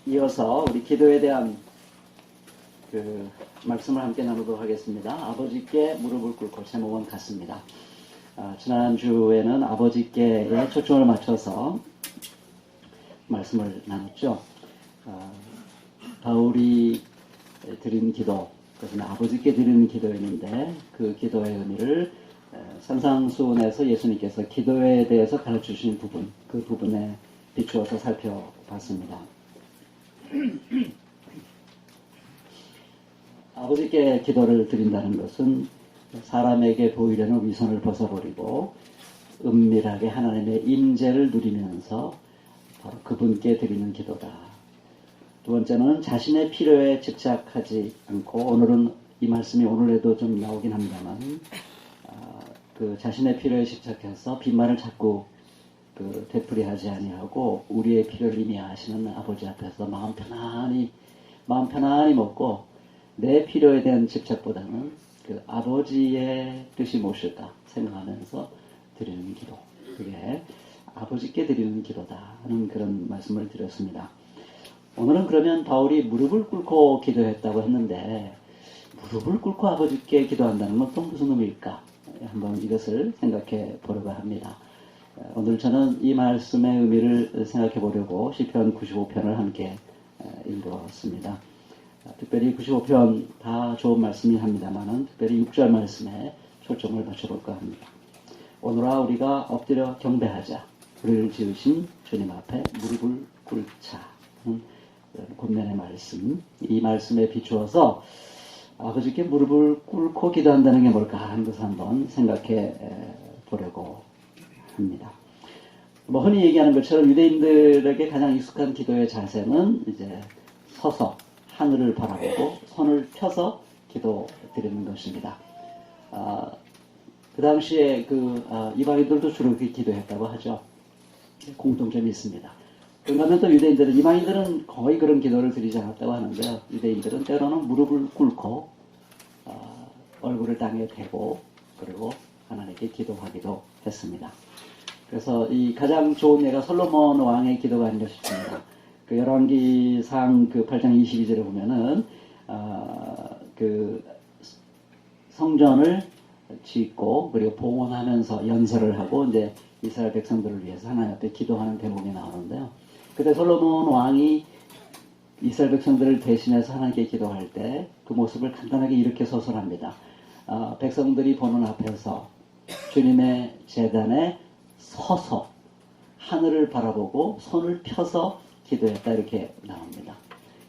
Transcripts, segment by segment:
이어서 우리 기도에 대한 그 말씀을 함께 나누도록 하겠습니다. 아버지께 무릎을 꿇고 제목은 같습니다. 지난주에는 아버지께에 초점을 맞춰서 말씀을 나눴죠. 바울이 드린 기도, 그것은 아버지께 드리는 기도였는데 그 기도의 의미를 산상수훈에서 예수님께서 기도에 대해서 가르쳐주신 부분, 그 부분에 비추어서 살펴봤습니다. 아버지께 기도를 드린다는 것은 사람에게 보이려는 위선을 벗어버리고 은밀하게 하나님의 임재를 누리면서 바로 그분께 드리는 기도다. 두 번째는 자신의 필요에 집착하지 않고, 오늘은 이 말씀이 오늘에도 좀 나오긴 합니다만, 그 자신의 필요에 집착해서 빈말을 자꾸 되풀이하지 아니하고 우리의 필요를 이미 아시는 아버지 앞에서 마음 편안히 먹고 내 필요에 대한 집착보다는 그 아버지의 뜻이 무엇일까 생각하면서 드리는 기도, 그게 아버지께 드리는 기도다 하는 그런 말씀을 드렸습니다. 오늘은 그러면 바울이 무릎을 꿇고 기도했다고 했는데, 무릎을 꿇고 아버지께 기도한다는 건 또 무슨 의미일까? 한번 이것을 생각해 보려고 합니다. 오늘 저는 이 말씀의 의미를 생각해 보려고 시편 95편을 함께 읽었습니다. 특별히 95편 다 좋은 말씀이 합니다만은 특별히 6절 말씀에 초점을 맞춰볼까 합니다. 오늘아 우리가 엎드려 경배하자. 우리를 지으신 주님 앞에 무릎을 꿇자. 권면의 말씀, 이 말씀에 비추어서 아버지께 무릎을 꿇고 기도한다는 게 뭘까 하는 것을 한번 생각해 보려고 합니다. 흔히 얘기하는 것처럼 유대인들에게 가장 익숙한 기도의 자세는 이제 서서 하늘을 바라보고 손을 펴서 기도 드리는 것입니다. 그 당시에 이방인들도 주로 그렇게 기도했다고 하죠. 공통점이 있습니다. 그런가 하면 또 유대인들은, 이방인들은 거의 그런 기도를 드리지 않았다고 하는데요. 유대인들은 때로는 무릎을 꿇고 얼굴을 땅에 대고 그리고 하나님께 기도하기도 했습니다. 그래서 이 가장 좋은 예가 솔로몬 왕의 기도가 아닌가 싶습니다. 그 열왕기상 8장 22절에 보면은 성전을 짓고 그리고 봉헌하면서 연설을 하고 이제 이스라엘 백성들을 위해서 하나님 앞에 기도하는 대목이 나오는데요. 그때 솔로몬 왕이 이스라엘 백성들을 대신해서 하나님께 기도할 때 그 모습을 간단하게 이렇게 서술합니다. 백성들이 보는 앞에서 주님의 제단에 서서 하늘을 바라보고 손을 펴서 기도했다, 이렇게 나옵니다.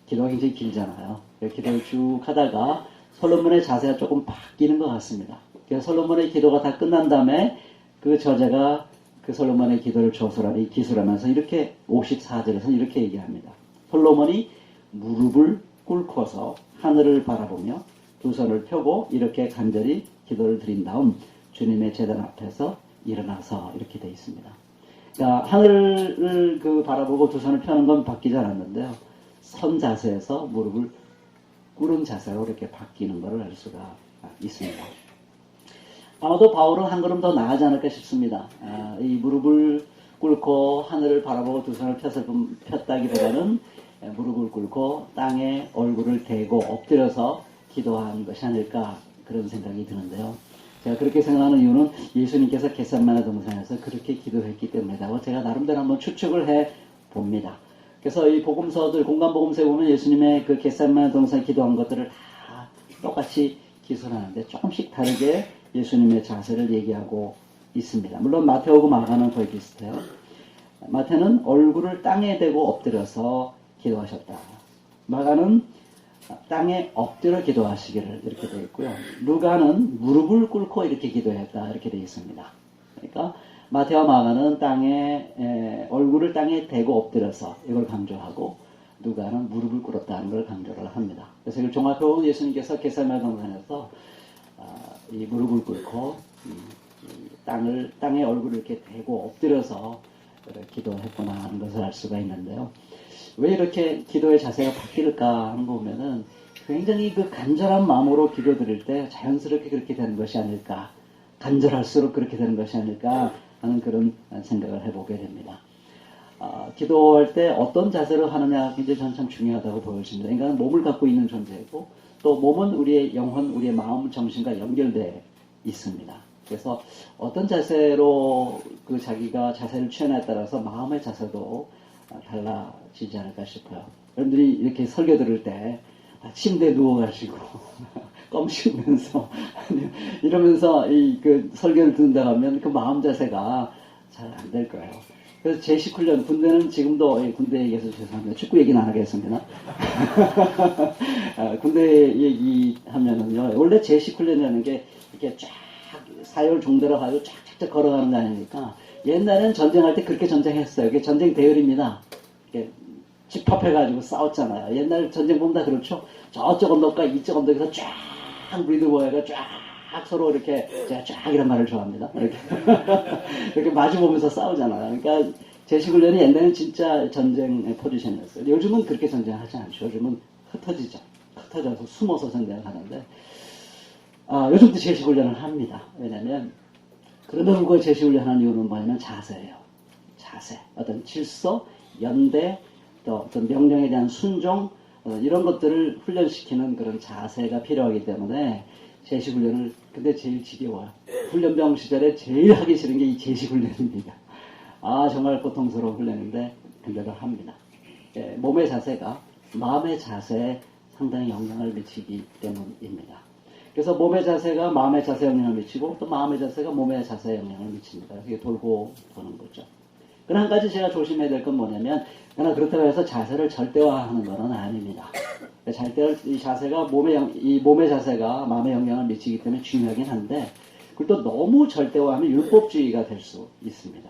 기도가 굉장히 길잖아요. 기도를 쭉 하다가 솔로몬의 자세가 조금 바뀌는 것 같습니다. 그래서 솔로몬의 기도가 다 끝난 다음에 그 저자가 그 솔로몬의 기도를 기술하면서 이렇게 54절에서는 이렇게 얘기합니다. 솔로몬이 무릎을 꿇고서 하늘을 바라보며 두 손을 펴고 이렇게 간절히 기도를 드린 다음 주님의 제단 앞에서 일어나서, 이렇게 되어 있습니다. 그러니까 하늘을 바라보고 두 손을 펴는 건 바뀌지 않았는데요. 선 자세에서 무릎을 꿇은 자세로 이렇게 바뀌는 것을 알 수가 있습니다. 아마도 바울은 한 걸음 더 나아지 않을까 싶습니다. 이 무릎을 꿇고 하늘을 바라보고 두 손을 폈다기보다는 무릎을 꿇고 땅에 얼굴을 대고 엎드려서 기도한 것이 아닐까, 그런 생각이 드는데요. 제가 그렇게 생각하는 이유는 예수님께서 겟세마네 동산에서 그렇게 기도했기 때문이라고 제가 나름대로 한번 추측을 해 봅니다. 그래서 이 복음서들, 공간복음서에 보면 예수님의 그 겟세마네 동산에 기도한 것들을 다 똑같이 기술하는데 조금씩 다르게 예수님의 자세를 얘기하고 있습니다. 물론 마태오고 마가는 거의 비슷해요. 마태는 얼굴을 땅에 대고 엎드려서 기도하셨다. 마가는 땅에 엎드려 기도하시기를, 이렇게 되어 있고요. 루가는 무릎을 꿇고 이렇게 기도했다, 이렇게 되어 있습니다. 그러니까 마태와 마가는 얼굴을 땅에 대고 엎드려서 이걸 강조하고, 누가는 무릎을 꿇었다는 걸 강조를 합니다. 그래서 이걸 종합해보면 예수님께서 겟세마네 동산에서 이 무릎을 꿇고 땅에 얼굴을 이렇게 대고 엎드려서 기도했구나 하는 것을 알 수가 있는데요. 왜 이렇게 기도의 자세가 바뀔까 하는 거 보면은 굉장히 간절한 마음으로 기도드릴 때 자연스럽게 그렇게 되는 것이 아닐까, 간절할수록 그렇게 되는 것이 아닐까 하는 그런 생각을 해보게 됩니다. 기도할 때 어떤 자세로 하느냐 굉장히 저는 참 중요하다고 보여집니다. 인간은 몸을 갖고 있는 존재이고 또 몸은 우리의 영혼, 우리의 마음, 정신과 연결되어 있습니다. 그래서 어떤 자세로 그 자기가 자세를 취하냐에 따라서 마음의 자세도 달라지지 않을까 싶어요. 여러분들이 이렇게 설교 들을 때 침대에 누워가지고 껌 씹으면서 이러면서 그 설교를 듣는다 하면 그 마음 자세가 잘 안 될 거예요. 그래서 제식훈련, 군대는 지금도, 군대 얘기해서 죄송합니다. 축구 얘기는 안 하겠습니다. 군대 얘기하면은요, 원래 제식훈련이라는 게 이렇게 쫙 사열 종대로 가지고 쫙쫙 걸어가는 거 아닙니까? 옛날에는 전쟁할 때 그렇게 전쟁했어요. 그게 전쟁 대열입니다. 이렇게 집합해가지고 싸웠잖아요. 옛날 전쟁 보면 다 그렇죠? 저쪽 언덕과 이쪽 언덕에서 쫙 우리들 모여가 쫙 서로 이렇게, 제가 쫙 이런 말을 좋아합니다. 이렇게. 이렇게 마주보면서 싸우잖아요. 그러니까 제식훈련이 옛날에는 진짜 전쟁 포지션이었어요. 요즘은 그렇게 전쟁하지 않죠. 요즘은 흩어지죠. 흩어져서 숨어서 전쟁을 하는데, 요즘도 제식훈련을 합니다. 왜냐면, 그럼에도 불구하고 제식훈련 하는 이유는 뭐냐면 자세예요. 자세. 어떤 질서, 연대, 또 어떤 명령에 대한 순종, 이런 것들을 훈련시키는 그런 자세가 필요하기 때문에 제식훈련을, 근데 제일 지겨워요. 훈련병 시절에 제일 하기 싫은 게 이 제식훈련입니다. 정말 고통스러운 훈련인데, 근데도 합니다. 몸의 자세가 마음의 자세에 상당히 영향을 미치기 때문입니다. 그래서 몸의 자세가 마음의 자세에 영향을 미치고, 또 마음의 자세가 몸의 자세에 영향을 미칩니다. 이게 돌고 도는 거죠. 그러나 한 가지 제가 조심해야 될 건 뭐냐면, 그러나 그렇다고 해서 자세를 절대화하는 것은 아닙니다. 이 자세가 이 몸의 자세가 마음에 영향을 미치기 때문에 중요하긴 한데, 그걸 또 너무 절대화하면 율법주의가 될 수 있습니다.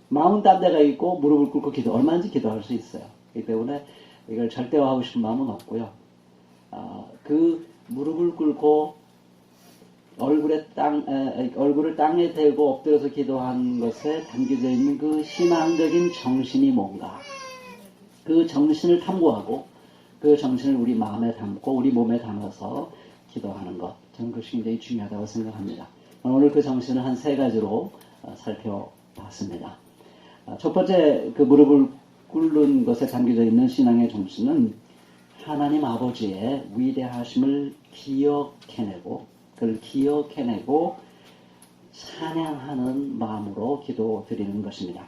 마음은 딴 데가 있고 무릎을 꿇고 얼마든지 기도할 수 있어요. 그렇기 때문에 이걸 절대화하고 싶은 마음은 없고요. 그 무릎을 꿇고 얼굴을 땅에 대고 엎드려서 기도한 것에 담겨져 있는 그 신앙적인 정신이 뭔가, 그 정신을 탐구하고 그 정신을 우리 마음에 담고 우리 몸에 담아서 기도하는 것, 저는 그것이 굉장히 중요하다고 생각합니다. 오늘 그 정신을 한 3가지로 살펴봤습니다. 첫 번째, 그 무릎을 꿇는 것에 담겨져 있는 신앙의 정신은 하나님 아버지의 위대하심을 기억해내고, 그걸 기억해내고 찬양하는 마음으로 기도 드리는 것입니다.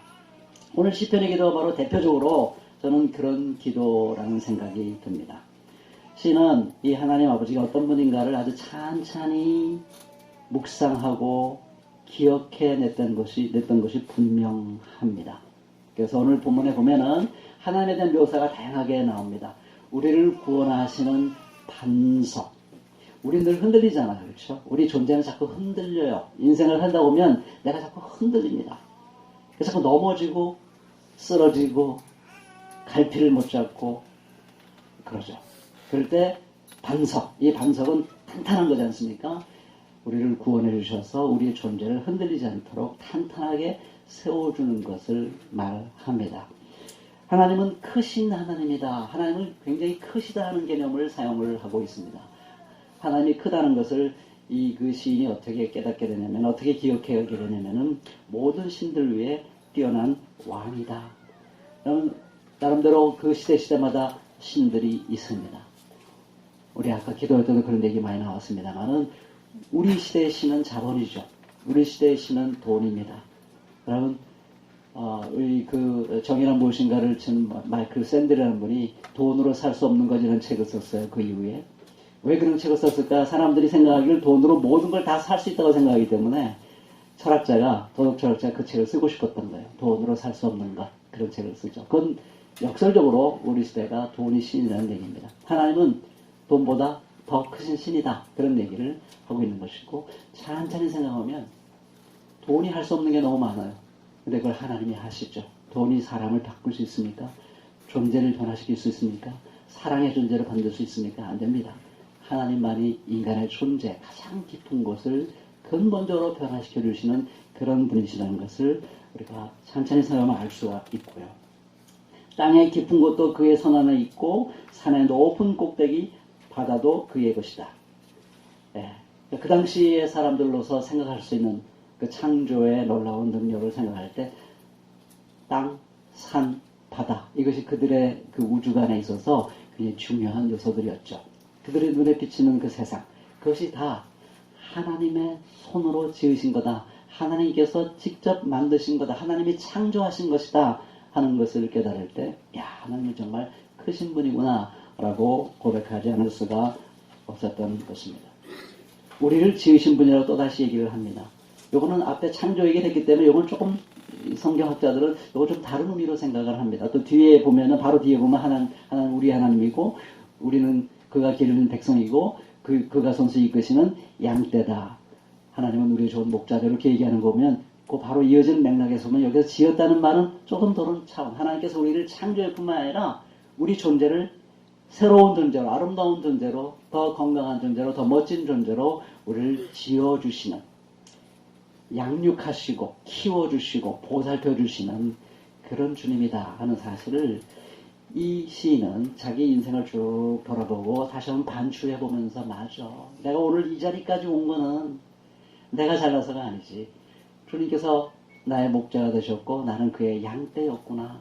오늘 시편의 기도가 바로 대표적으로 저는 그런 기도라는 생각이 듭니다. 시는 이 하나님 아버지가 어떤 분인가를 아주 찬찬히 묵상하고 기억해냈던 것이 분명합니다. 그래서 오늘 본문에 보면은 하나님에 대한 묘사가 다양하게 나옵니다. 우리를 구원하시는 반석. 우리 늘 흔들리잖아요. 그렇죠? 우리 존재는 자꾸 흔들려요. 인생을 살다 보면 내가 자꾸 흔들립니다. 그래서 자꾸 넘어지고 쓰러지고 갈피를 못 잡고 그러죠. 그럴 때 이 반석은 탄탄한 거지 않습니까? 우리를 구원해 주셔서 우리의 존재를 흔들리지 않도록 탄탄하게 세워주는 것을 말합니다. 하나님은 크신 하나님이다. 하나님은 굉장히 크시다 하는 개념을 사용을 하고 있습니다. 하나님이 크다는 것을 그 시인이 어떻게 깨닫게 되냐면, 어떻게 기억하게 되냐면은, 모든 신들 위에 뛰어난 왕이다. 나름대로 그 시대마다 신들이 있습니다. 우리 아까 기도할 때도 그런 얘기 많이 나왔습니다만은, 우리 시대의 신은 자본이죠. 우리 시대의 신은 돈입니다. 여러분, 정의란 무엇인가를 친 마이클 샌들이라는 분이 돈으로 살 수 없는 것이라는 책을 썼어요. 그 이후에. 왜 그런 책을 썼을까? 사람들이 생각하기를 돈으로 모든 걸 다 살 수 있다고 생각하기 때문에 도덕 철학자가 그 책을 쓰고 싶었던 거예요. 돈으로 살 수 없는 것. 그런 책을 쓰죠. 그건 역설적으로 우리 시대가 돈이 신이라는 얘기입니다. 하나님은 돈보다 더 크신 신이다. 그런 얘기를 하고 있는 것이고, 찬찬히 생각하면 돈이 할 수 없는 게 너무 많아요. 근데 그걸 하나님이 하시죠. 돈이 사람을 바꿀 수 있습니까? 존재를 변화시킬 수 있습니까? 사랑의 존재를 만들 수 있습니까? 안 됩니다. 하나님만이 인간의 존재, 가장 깊은 곳을 근본적으로 변화시켜 주시는 그런 분이시라는 것을 우리가 찬찬히 생각하면 알 수가 있고요. 땅의 깊은 곳도 그의 손 안에 있고, 산의 높은 꼭대기 바다도 그의 것이다. 그 당시의 사람들로서 생각할 수 있는 그 창조의 놀라운 능력을 생각할 때, 땅, 산, 바다, 이것이 그들의 그 우주관에 있어서 굉장히 중요한 요소들이었죠. 그들의 눈에 비치는 그 세상, 그것이 다 하나님의 손으로 지으신 거다. 하나님께서 직접 만드신 거다. 하나님이 창조하신 것이다 하는 것을 깨달을 때, 야, 하나님은 정말 크신 분이구나 라고 고백하지 않을 수가 없었던 것입니다. 우리를 지으신 분이라고 또다시 얘기를 합니다. 요거는 앞에 창조 얘기를 했기 때문에 요건 조금 성경학자들은 요거 좀 다른 의미로 생각을 합니다. 또 뒤에 보면은, 바로 뒤에 보면 하나님 우리 하나님이고, 우리는 그가 기르는 백성이고, 그가 선수 이끄시는 양떼다. 하나님은 우리의 좋은 목자다. 이렇게 얘기하는 거 보면, 그 바로 이어지는 맥락에서 보면 여기서 지었다는 말은 조금 다른 차원. 하나님께서 우리를 창조할 뿐만 아니라 우리 존재를 새로운 존재로, 아름다운 존재로, 더 건강한 존재로, 더 멋진 존재로 우리를 지어주시는, 양육하시고 키워주시고 보살펴주시는 그런 주님이다 하는 사실을 이 시인은 자기 인생을 쭉 돌아보고 다시 한번 반추해보면서, 맞아, 내가 오늘 이 자리까지 온 거는 내가 잘나서가 아니지. 주님께서 나의 목자가 되셨고 나는 그의 양떼였구나.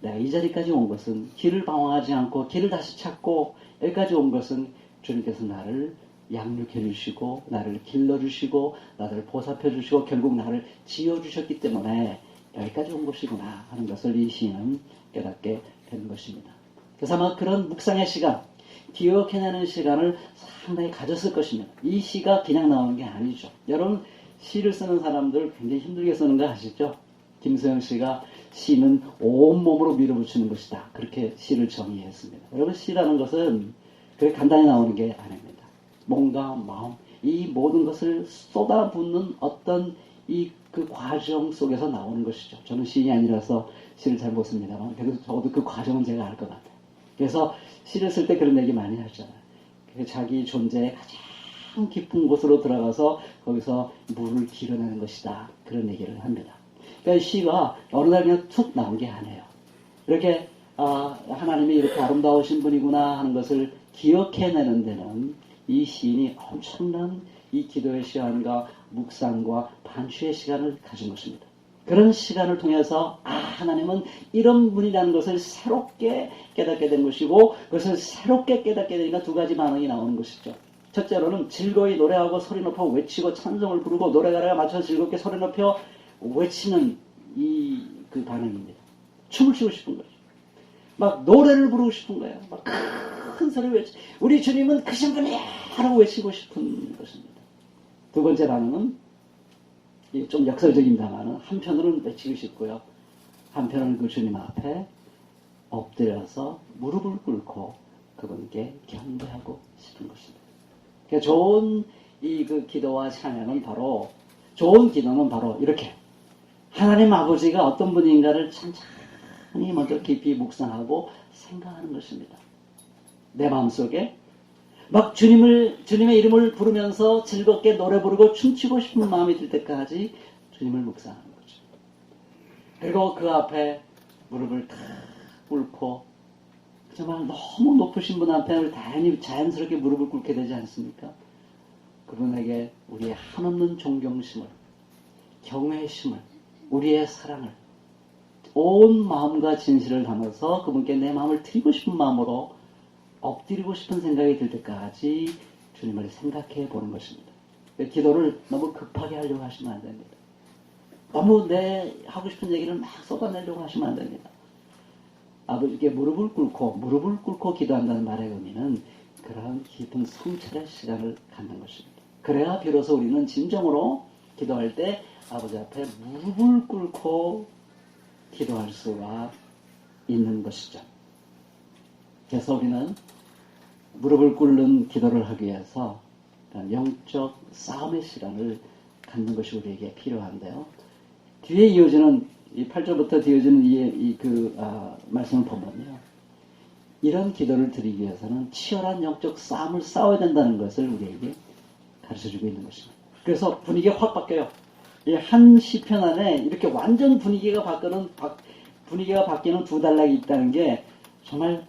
내가 이 자리까지 온 것은, 길을 방황하지 않고 길을 다시 찾고 여기까지 온 것은 주님께서 나를 양육해 주시고 나를 길러주시고 나를 보살펴 주시고 결국 나를 지어주셨기 때문에 여기까지 온 것이구나 하는 것을 이 시인은 깨닫게 되는 것입니다. 그래서 아마 그런 묵상의 시간, 기억해내는 시간을 상당히 가졌을 것입니다. 이 시가 그냥 나오는 게 아니죠. 여러분, 시를 쓰는 사람들 굉장히 힘들게 쓰는 거 아시죠? 김소영 씨가 시는 온몸으로 밀어붙이는 것이다, 그렇게 시를 정의했습니다. 여러분, 시라는 것은 그렇게 간단히 나오는 게 아닙니다. 몸과 마음, 이 모든 것을 쏟아붓는 어떤 그 과정 속에서 나오는 것이죠. 저는 시인이 아니라서 시를 잘 못 씁니다만, 그래도 적어도 그 과정은 제가 알 것 같아요. 그래서 시를 쓸 때 그런 얘기 많이 하잖아요. 자기 존재의 가장 깊은 곳으로 들어가서 거기서 물을 길어내는 것이다, 그런 얘기를 합니다. 그러니까 시가 어느 날 그냥 툭 나온 게 아니에요. 이렇게 하나님이 이렇게 아름다우신 분이구나 하는 것을 기억해내는 데는 이 시인이 엄청난 이 기도의 시간과 묵상과 반추의 시간을 가진 것입니다. 그런 시간을 통해서 하나님은 이런 분이라는 것을 새롭게 깨닫게 된 것이고, 그것을 새롭게 깨닫게 되니까 두 가지 반응이 나오는 것이죠. 첫째로는 즐거이 노래하고 소리 높여 외치고 찬송을 부르고 노래가래가 맞춰서 즐겁게 소리 높여 외치는 그 반응입니다. 춤을 추고 싶은 거죠. 막 노래를 부르고 싶은 거예요. 막 큰 소리를 외치, 우리 주님은 크신 분이야 하라고 외치고 싶은 것입니다. 두 번째 반응은 좀 역설적입니다만 한편으로는 외치고 싶고요, 한편으로는 그 주님 앞에 엎드려서 무릎을 꿇고 그분께 경배하고 싶은 것입니다. 그러니까 좋은 그 기도와 찬양은 바로, 좋은 기도는 바로 이렇게 하나님 아버지가 어떤 분인가를 천천히 먼저 깊이 묵상하고 생각하는 것입니다. 내 마음속에 막 주님의 이름을 부르면서 즐겁게 노래 부르고 춤추고 싶은 마음이 들 때까지 주님을 묵상하는 거죠. 그리고 그 앞에 무릎을 탁 꿇고, 정말 너무 높으신 분 앞에 자연스럽게 무릎을 꿇게 되지 않습니까? 그분에게 우리의 한없는 존경심을, 경외심을, 우리의 사랑을 온 마음과 진실을 담아서 그분께 내 마음을 드리고 싶은 마음으로 엎드리고 싶은 생각이 들 때까지 주님을 생각해 보는 것입니다. 기도를 너무 급하게 하려고 하시면 안 됩니다. 너무 내 하고 싶은 얘기를 막 쏟아내려고 하시면 안 됩니다. 아버지께 무릎을 꿇고 기도한다는 말의 의미는 그러한 깊은 성찰의 시간을 갖는 것입니다. 그래야 비로소 우리는 진정으로 기도할 때 아버지 앞에 무릎을 꿇고 기도할 수가 있는 것이죠. 그래서 우리는 무릎을 꿇는 기도를 하기 위해서 영적 싸움의 시간을 갖는 것이 우리에게 필요한데요. 뒤에 이어지는 이 8절부터 이어지는 말씀을 보면요, 이런 기도를 드리기 위해서는 치열한 영적 싸움을 싸워야 된다는 것을 우리에게 가르쳐주고 있는 것입니다. 그래서 분위기가 확 바뀌어요. 이 한 시편 안에 이렇게 완전 분위기가 바뀌는 두 단락이 있다는 게 정말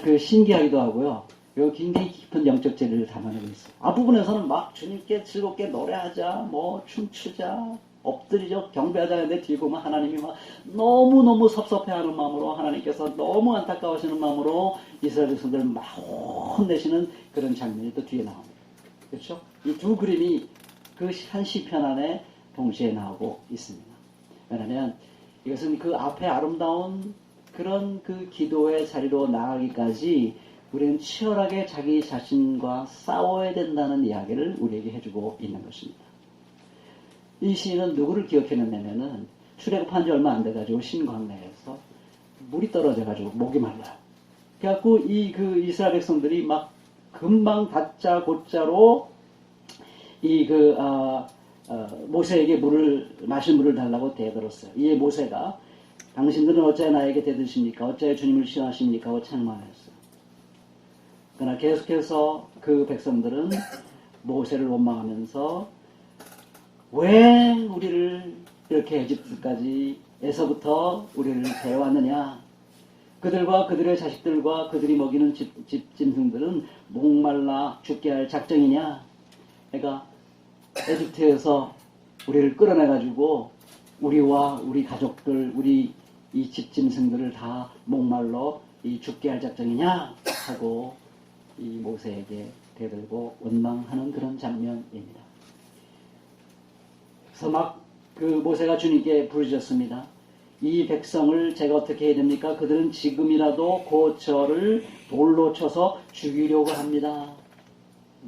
그 신기하기도 하고요. 여기 굉장히 깊은 영적 재리를 담아내고 있어요. 앞부분에서는 막 주님께 즐겁게 노래하자, 뭐 춤추자, 엎드리죠. 경배하자는데 뒤에 보면 하나님이 막 너무너무 섭섭해하는 마음으로 하나님께서 너무 안타까워하시는 마음으로 이스라엘 백성들을 막 혼내시는 그런 장면이 또 뒤에 나옵니다. 그렇죠? 이 두 그림이 그 한 시편 안에 동시에 나오고 있습니다. 왜냐하면 이것은 그 앞에 아름다운 그런 그 기도의 자리로 나가기까지 우리는 치열하게 자기 자신과 싸워야 된다는 이야기를 우리에게 해주고 있는 것입니다. 이 시인은 누구를 기억해냈냐면은 출애굽한 지 얼마 안 돼가지고 신광야에서 물이 떨어져가지고 목이 말라요. 그래갖고 그 이스라엘 백성들이 막 금방 다짜 고짜로 모세에게 마실 물을 달라고 대들었어요. 이에 모세가 당신들은 어찌 나에게 대드십니까? 어찌 주님을 시험하십니까? 하고 책망했어요. 그러나 계속해서 그 백성들은 모세를 원망하면서 왜 우리를 이렇게 에집트까지에서부터 우리를 데려왔느냐? 그들과 그들의 자식들과 그들이 먹이는 짐승들은 목말라 죽게 할 작정이냐? 그러니까 에집트에서 우리를 끌어내가지고 우리와 우리 가족들, 우리 이 집짐승들을 다 목말로 죽게 할 작정이냐? 하고 이 모세에게 대들고 원망하는 그런 장면입니다. 그래서 막 그 모세가 주님께 부르짖었습니다. 이 백성을 제가 어떻게 해야 됩니까? 그들은 지금이라도 저를 돌로 쳐서 죽이려고 합니다.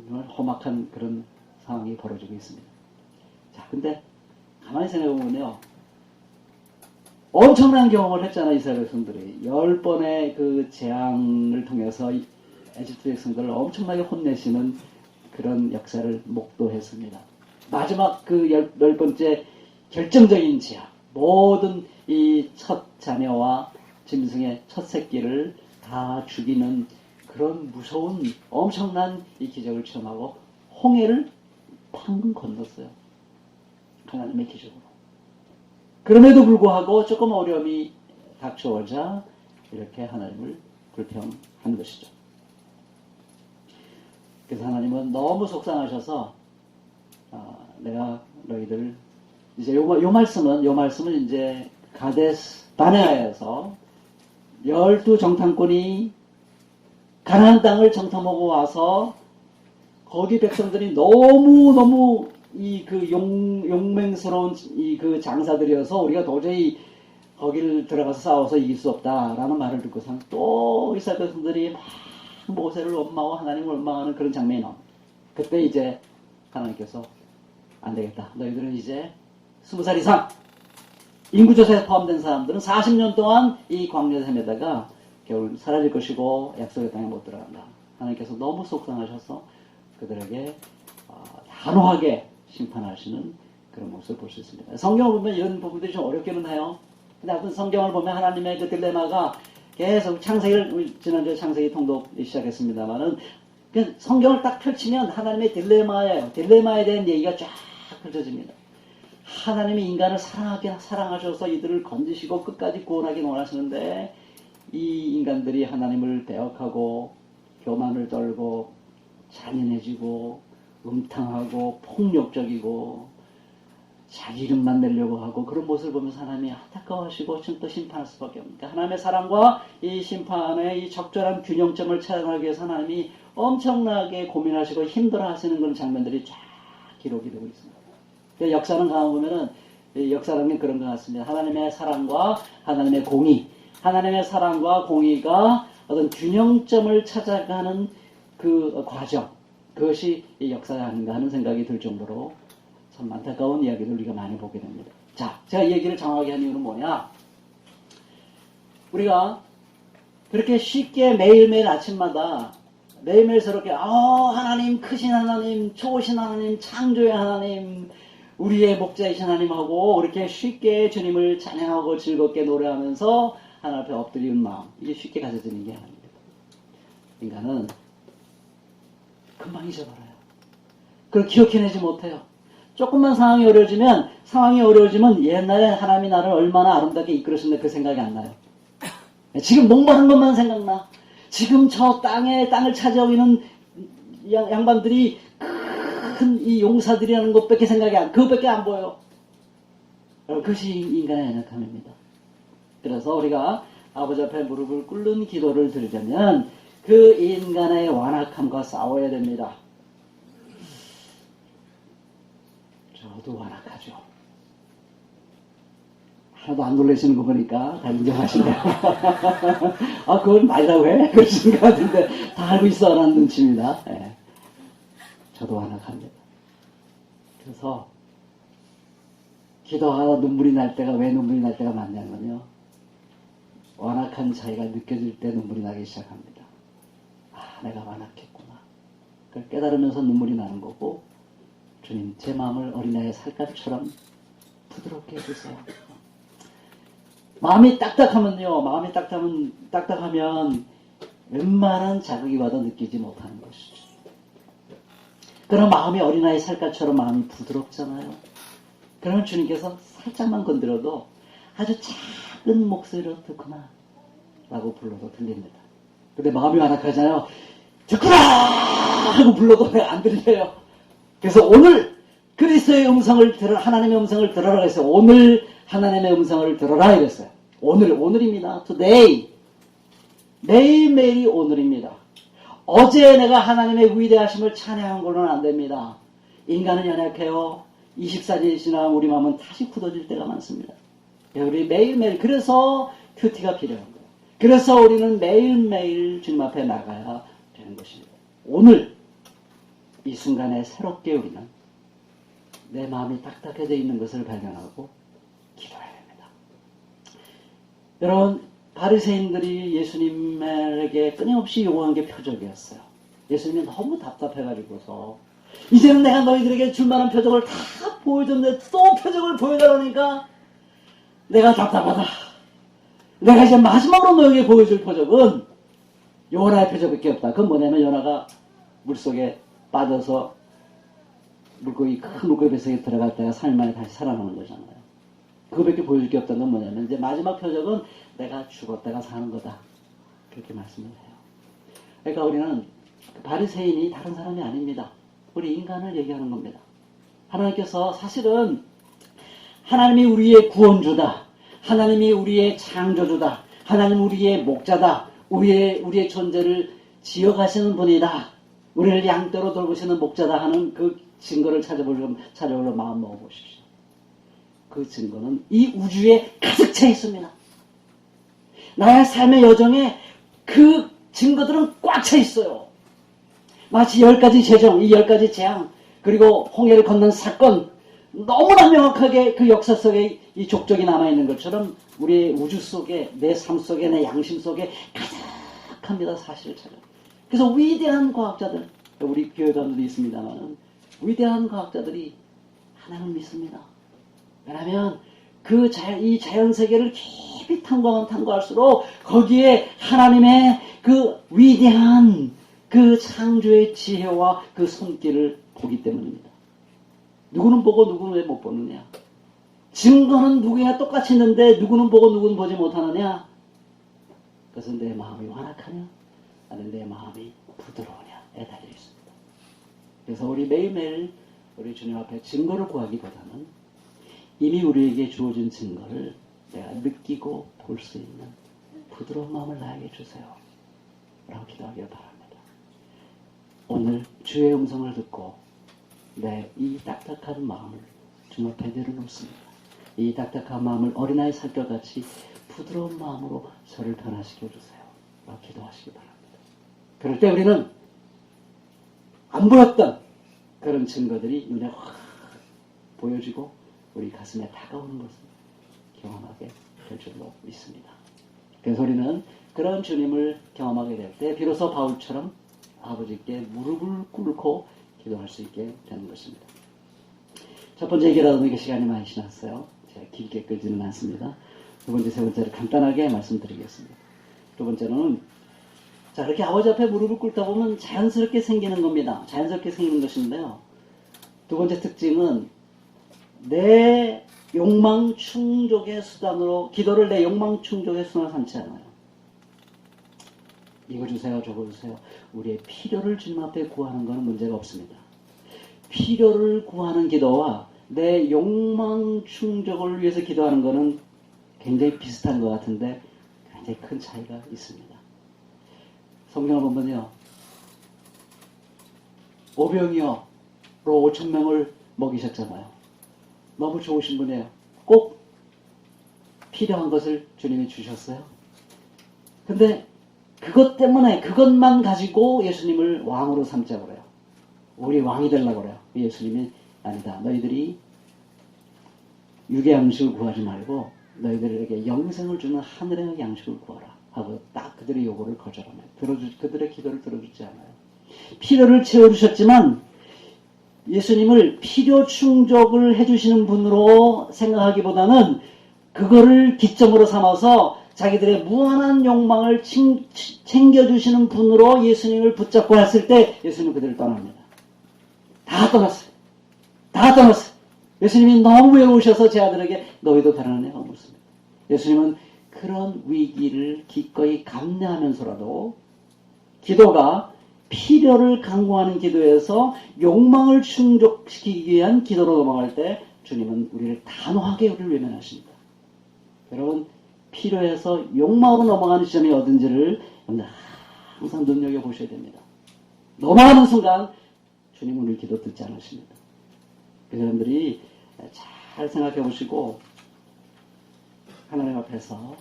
정말 험악한 그런 상황이 벌어지고 있습니다. 자, 근데 가만히 생각해보면요, 엄청난 경험을 했잖아요. 이스라엘 백성들이 10번의 그 재앙을 통해서 에집트 백성들을 엄청나게 혼내시는 그런 역사를 목도했습니다. 마지막 그 10번째 결정적인 재앙, 모든 이 첫 자녀와 짐승의 첫 새끼를 다 죽이는 그런 무서운 엄청난 이 기적을 체험하고 홍해를 방금 건넜어요. 하나님의 기적으로. 그럼에도 불구하고 조금 어려움이 닥쳐오자 이렇게 하나님을 불평한 것이죠. 그래서 하나님은 너무 속상하셔서 내가 너희들 이제 요 말씀은 이제 가데스 바네아에서 12 정탐꾼이 가나안 땅을 정탐하고 와서 거기 백성들이 너무 용맹스러운 그 장사들이어서 우리가 도저히 거기를 들어가서 싸워서 이길 수 없다라는 말을 듣고선 또 이스라엘 백성들이 막 모세를 원망하고 하나님을 원망하는 그런 장면이 나옵니다. 그때 이제 하나님께서 안 되겠다. 너희들은 이제 20살 이상 인구조사에 포함된 사람들은 40년 동안 이 광야 삶에다가 겨울 사라질 것이고 약속의 땅에 못 들어간다. 하나님께서 너무 속상하셔서 그들에게 단호하게 심판하시는 그런 모습을 볼 수 있습니다. 성경을 보면 이런 부분들이 좀 어렵기는 해요. 근데 하여튼 성경을 보면 하나님의 그 딜레마가 계속 지난주에 창세기 통독 시작했습니다만은 성경을 딱 펼치면 하나님의 딜레마에 대한 얘기가 쫙 펼쳐집니다. 하나님이 인간을 사랑하셔서 이들을 건지시고 끝까지 구원하기 원하시는데 이 인간들이 하나님을 배역하고 교만을 떨고 잔인해지고 음탕하고 폭력적이고 자기 이름만 내려고 하고 그런 모습을 보면서 하나님이 안타까워하시고 또 심판할 수밖에 없습니다. 하나님의 사랑과 이 심판의 이 적절한 균형점을 찾아가기 위해서 하나님이 엄청나게 고민하시고 힘들어하시는 그런 장면들이 쫙 기록이 되고 있습니다. 역사는 가보면은 역사라는 게 그런 것 같습니다. 하나님의 사랑과 하나님의 공의, 하나님의 사랑과 공의가 어떤 균형점을 찾아가는 그 과정, 그것이 이 역사가 아닌가 하는 생각이 들 정도로 참 안타까운 이야기를 우리가 많이 보게 됩니다. 자, 제가 이 얘기를 정확하게 한 이유는 뭐냐? 우리가 그렇게 쉽게 매일매일 아침마다 매일매일 저렇게 하나님, 크신 하나님, 좋으신 하나님, 창조의 하나님, 우리의 목자이신 하나님하고 이렇게 쉽게 주님을 찬양하고 즐겁게 노래하면서 하나님 앞에 엎드리는 마음, 이게 쉽게 가져지는 게 아닙니다. 인간은 금방 잊어버려요. 그걸 기억해내지 못해요. 조금만 상황이 어려워지면 옛날에 하나님이 나를 얼마나 아름답게 이끌었는데 그 생각이 안 나요. 지금 목마른 것만 생각나. 지금 저 땅을 차지하고 있는 양반들이 큰 이 용사들이라는 것밖에 그것밖에 안 보여. 그것이 인간의 연약함입니다. 그래서 우리가 아버지 앞에 무릎을 꿇는 기도를 드리려면 그 인간의 완악함과 싸워야 됩니다. 저도 완악하죠. 하나도 안 놀라시는 거 보니까 다 인정하시네요. 아, 그건 말이라고 해? 그러시는 것 같은데 다 알고 있어 라는 눈치입니다. 네. 저도 완악합니다. 그래서 기도하다 눈물이 날 때가 왜 눈물이 날 때가 많냐면요. 완악한 자기가 느껴질 때 눈물이 나기 시작합니다. 아, 내가 완악했구나. 그걸 깨달으면서 눈물이 나는 거고, 주님, 제 마음을 어린아이의 살갗처럼 부드럽게 해주세요. 마음이 딱딱하면요, 딱딱하면 웬만한 자극이 와도 느끼지 못하는 것이죠. 그럼 마음이 어린아이 살갗처럼 마음이 부드럽잖아요. 그러면 주님께서 살짝만 건드려도 아주 작은 목소리로 듣구나 라고 불러도 들립니다. 근데 마음이 완악하잖아요. 듣구나 하고 불러도 안 들려요. 그래서 오늘 그리스도의 음성을 들어, 하나님의 음성을 들어라 했어요. 오늘 하나님의 음성을 들어라 이랬어요. 오늘입니다. today. 매일매일이 오늘입니다. 어제 내가 하나님의 위대하심을 찬양한 걸로는 안 됩니다. 인간은 연약해요. 24년이 지나 우리 마음은 다시 굳어질 때가 많습니다. 우리 매일매일, 그래서 큐티가 필요한 거예요. 그래서 우리는 매일매일 주님 앞에 나가야 되는 것입니다. 오늘 이 순간에 새롭게 우리는 내 마음이 딱딱해져 있는 것을 발견하고 기도해야 됩니다. 여러분, 바리새인들이 예수님에게 끊임없이 요구한 게 표적이었어요. 예수님이 너무 답답해가지고서 이제는 내가 너희들에게 줄 만한 표적을 다 보여줬는데 또 표적을 보여달라니까 내가 답답하다. 내가 이제 마지막으로 너에게 보여줄 표적은 요나의 표적밖에 없다. 그건 뭐냐면 요나가 물속에 빠져서 큰 물고기 뱃속에 들어갔다가 3일 만에 다시 살아나는 거잖아요. 그거밖에 보여줄 게 없다는 건 뭐냐면 이제 마지막 표적은 내가 죽었다가 사는 거다. 그렇게 말씀을 해요. 그러니까 우리는 바리새인이 다른 사람이 아닙니다. 우리 인간을 얘기하는 겁니다. 하나님께서 사실은 하나님이 우리의 구원주다. 하나님이 우리의 창조주다. 하나님 우리의 목자다. 우리의 존재를 지어가시는 분이다. 우리를 양떼로 돌보시는 목자다 하는 그 증거를 찾아보려 마음 먹어보십시오. 그 증거는 이 우주에 가득 차 있습니다. 나의 삶의 여정에 그 증거들은 꽉 차 있어요. 마치 10가지 재정, 이 10가지 재앙, 그리고 홍해를 건넌 사건, 너무나 명확하게 그 역사 속에 이 족적이 남아있는 것처럼 우리의 우주 속에, 내 삶 속에, 내 양심 속에 가득합니다. 사실을 찾아. 그래서 위대한 과학자들, 우리 교회단들도 있습니다만 위대한 과학자들이 하나님을 믿습니다. 왜냐하면 이 자연세계를 깊이 탐구하면 탐구할수록 거기에 하나님의 그 위대한 그 창조의 지혜와 그 손길을 보기 때문입니다. 누구는 보고 누구는 왜 못 보느냐? 증거는 누구나 똑같이 있는데 누구는 보고 누구는 보지 못하느냐? 그것은 내 마음이 완악하냐? 아니면 내 마음이 부드러우냐에 달려 있습니다. 그래서 우리 매일매일 우리 주님 앞에 증거를 구하기보다는 이미 우리에게 주어진 증거를 내가 느끼고 볼 수 있는 부드러운 마음을 나에게 주세요. 라고 기도하기를 바랍니다. 오늘 주의 음성을 듣고 내 이 딱딱한 마음을 주님 앞에 내려놓습니다. 이 딱딱한 마음을 어린아이 살결같이 부드러운 마음으로 저를 변화시켜 주세요. 라고 기도하시기 바랍니다. 그럴 때 우리는 안 보였던 그런 증거들이 눈에 확 보여지고 우리 가슴에 다가오는 것을 경험하게 될 줄로 믿습니다. 그래서 우리는 그런 주님을 경험하게 될 때 비로소 바울처럼 아버지께 무릎을 꿇고 기도할 수 있게 되는 것입니다. 첫 번째 얘기라도 이게 시간이 많이 지났어요. 제가 길게 끌지는 않습니다. 두 번째, 세 번째를 간단하게 말씀드리겠습니다. 두 번째는 자, 이렇게 아버지 앞에 무릎을 꿇다 보면 자연스럽게 생기는 겁니다. 자연스럽게 생기는 것인데요. 두 번째 특징은 내 욕망 충족의 수단으로, 기도를 내 욕망 충족의 수단으로 삼지 않아요. 이거 주세요, 저거 주세요. 우리의 필요를 주님 앞에 구하는 것은 문제가 없습니다. 필요를 구하는 기도와 내 욕망 충족을 위해서 기도하는 것은 굉장히 비슷한 것 같은데 굉장히 큰 차이가 있습니다. 성경을 보면요. 오병이어로 5,000명을 먹이셨잖아요. 너무 좋으신 분이에요. 꼭 필요한 것을 주님이 주셨어요. 근데 그것 때문에 그것만 가지고 예수님을 왕으로 삼자고 그래요. 우리 왕이 되려고 그래요. 예수님이 아니다. 너희들이 육의 양식을 구하지 말고 너희들에게 영생을 주는 하늘의 양식을 구하라 하고 딱 그들의 요구를 거절하면 그들의 기도를 들어주지 않아요. 필요를 채워주셨지만 예수님을 필요 충족을 해주시는 분으로 생각하기보다는 그거를 기점으로 삼아서 자기들의 무한한 욕망을 챙겨주시는 분으로 예수님을 붙잡고 했을 때 예수님은 그들을 떠납니다. 다 떠났어요. 다 떠났어요. 예수님이 너무 외로우셔서 제 아들에게 너희도 다르느냐 묻습니다. 예수님은 그런 위기를 기꺼이 감내하면서라도 기도가 필요를 강구하는 기도에서 욕망을 충족시키기 위한 기도로 넘어갈 때 주님은 우리를 단호하게 우리를 외면하십니다. 여러분 필요해서 욕망으로 넘어가는 지점이 어딘지를 항상 눈여겨보셔야 됩니다. 넘어가는 순간 주님은 우리 기도 듣지 않으십니다. 그 사람들이 잘 생각해 보시고 하나님 앞에서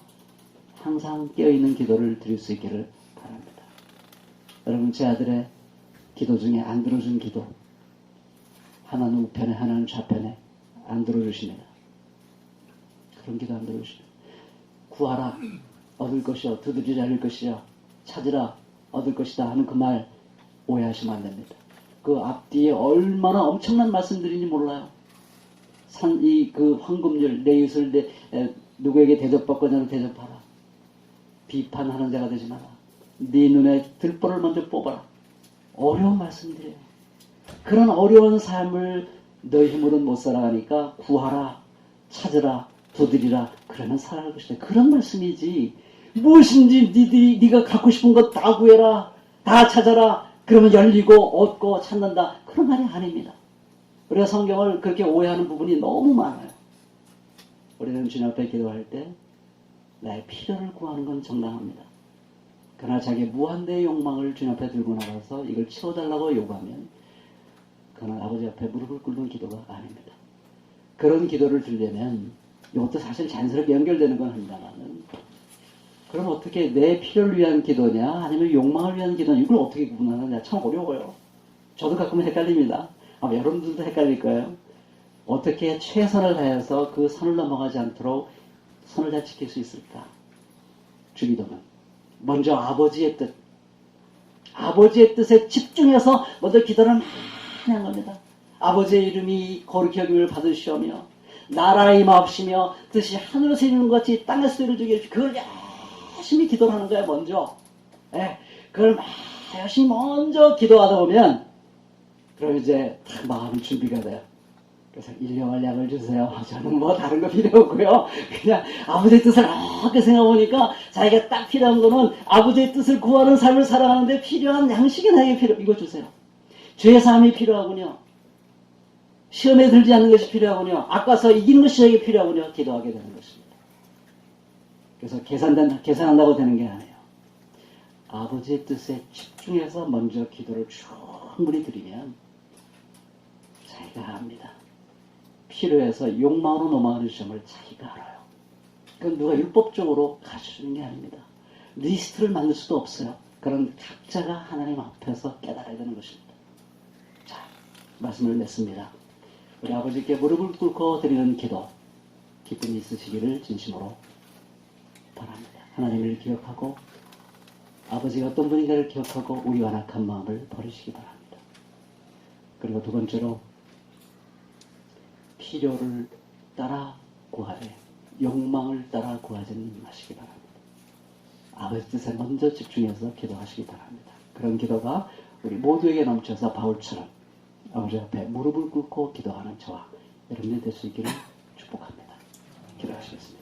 항상 깨어있는 기도를 드릴 수 있기를 바랍니다. 여러분 제 아들의 기도 중에 안 들어준 기도 하나는 우편에 하나는 좌편에 안 들어주십니다. 그런 기도 안 들어주십니다. 구하라 얻을 것이요 두드리라 열릴 것이요 찾으라 얻을 것이다 하는 그 말 오해하시면 안 됩니다. 그 앞뒤에 얼마나 엄청난 말씀들인지 몰라요. 그 황금률 내 이웃을 누구에게 대접받거냐로 대접하라. 비판하는 자가 되지 마라. 네 눈에 들보를 먼저 뽑아라. 어려운 말씀들이에요. 그런 어려운 삶을 너희 힘으로는 못 살아가니까 구하라 찾으라 두드리라 그러면 살아갈 것이다. 그런 말씀이지 무엇인지 네가 갖고 싶은 것 다 구해라 다 찾아라 그러면 열리고 얻고 찾는다 그런 말이 아닙니다. 우리가 성경을 그렇게 오해하는 부분이 너무 많아요. 우리는 주님 앞에 기도할 때 나의 필요를 구하는 건 정당합니다. 그러나 자기의 무한대의 욕망을 주님 앞에 들고 나가서 이걸 채워달라고 요구하면 그는 아버지 앞에 무릎을 꿇는 기도가 아닙니다. 그런 기도를 들려면 이것도 사실 자연스럽게 연결되는 건 합니다만은 그럼 어떻게 내 필요를 위한 기도냐 아니면 욕망을 위한 기도냐 이걸 어떻게 구분하느냐 참 어려워요. 저도 가끔은 헷갈립니다. 아마 여러분들도 헷갈릴 거예요. 어떻게 최선을 다해서 그 선을 넘어가지 않도록 선을 잘 지킬 수 있을까? 주기도는 먼저 아버지의 뜻에 집중해서 먼저 기도를 많이 한 겁니다. 아버지의 이름이 거룩히 여김을 받으시오며 나라의 임하옵시며 뜻이 하늘에서 이루는 것 같이 땅에서 이루어지게 그걸 열심히 기도를 하는 거예요. 먼저 그걸 열심히 먼저 기도하다 보면 그럼 이제 딱 마음이 준비가 돼요. 그래서 일용할 양을 주세요. 저는 뭐 다른 거 필요 없고요. 그냥 아버지의 뜻을 이렇게 생각해보니까 자기가 딱 필요한 거는 아버지의 뜻을 구하는 삶을 살아가는데 필요한 양식이 나에게 이거 주세요. 죄의 삶이 필요하군요. 시험에 들지 않는 것이 필요하군요. 아까서 이기는 것이 저에게 필요하군요. 기도하게 되는 것입니다. 그래서 계산한다고 되는 게 아니에요. 아버지의 뜻에 집중해서 먼저 기도를 충분히 드리면 자기가 압니다. 필요해서 욕망으로 넘어가는 점을 자기가 알아요. 그건 누가 율법적으로 가르쳐주는 게 아닙니다. 리스트를 만들 수도 없어요. 그런 각자가 하나님 앞에서 깨달아야 되는 것입니다. 자, 말씀을 냈습니다. 우리 아버지께 무릎을 꿇고 드리는 기도, 기쁨이 있으시기를 진심으로 바랍니다. 하나님을 기억하고 아버지가 어떤 분인가를 기억하고 우리 완악한 마음을 버리시기 바랍니다. 그리고 두 번째로 필요를 따라 구하되 욕망을 따라 구하지는 마시기 바랍니다. 아버지 뜻에 먼저 집중해서 기도하시기 바랍니다. 그런 기도가 우리 모두에게 넘쳐서 바울처럼 아버지 앞에 무릎을 꿇고 기도하는 저와 여러분이 될 수 있기를 축복합니다. 기도하시겠습니다.